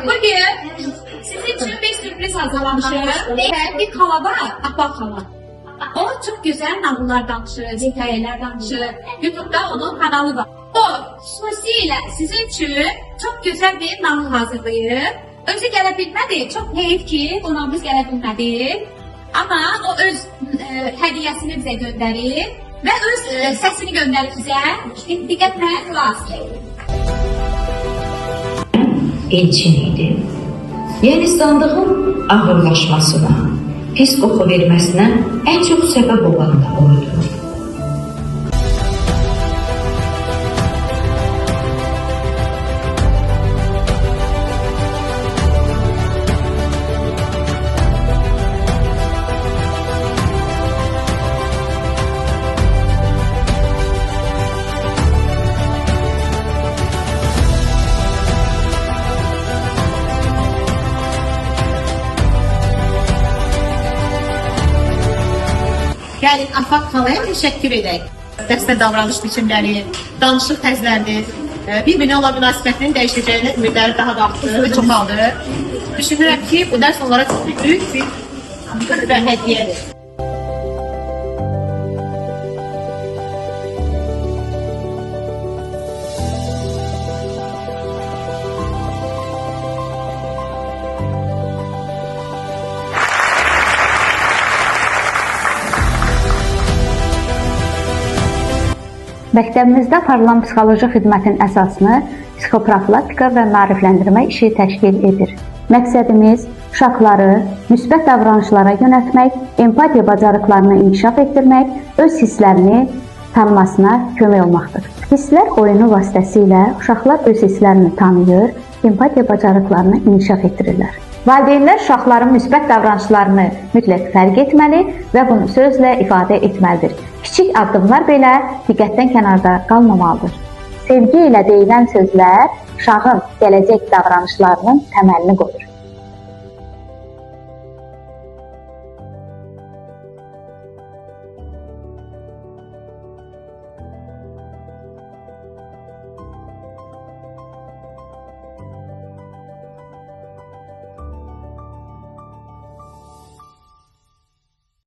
Bugün sizin için bir sürpriz hazırlamışım. Bir hala var, Apaq hala. O çok güzel nağıllar danışır, hikayeler danışır. YouTube'da onun kanalı var. O xüsusilə sizin için çok güzel bir nağıl hazırlayıb. Özü gələ bilmədi, çok heyif ki qonağımız gələ bilmədi. Ama o öz hədiyəsini bizə göndərib və öz səsini göndərib bizə. Diqqətlə qulaq asın. Elçin idi. Yəni sandığın ağırlaşmasına, pis qoxu verməsinə ən çox səbəb olan da oydu. Gəlin Apaq xalaya təşəkkür edək. Dəstə davranış biçimləri, danışıq tərzləri, bir-birinə olan münasibətinin dəyişəcəyinə ümidləri daha da artdı və çoxaldı. Düşünürəm ki, bu dərs onlara çox böyük bir hədiyyədir. Məktəbimizdə aparılan psixoloji xidmətin əsasını psixoprofilaktika və maarifləndirmə işi təşkil edir. Məqsədimiz uşaqları müsbət davranışlara yönəltmək, empatiya bacarıqlarını inkişaf etdirmək, öz hisslərini tanımasına kömək olmaqdır. Hisslər oyunu vasitəsilə uşaqlar öz hisslərini tanıyır, empatiya bacarıqlarını inkişaf etdirirlər. Valideynlər uşaqların müsbət davranışlarını mütləq fərq etməli və bunu sözlə ifadə etməlidir. Kiçik addımlar belə diqqətdən kənarda qalmamalıdır. Sevgi ilə deyilən sözlər uşağın gələcək davranışlarının təməlini qoyur.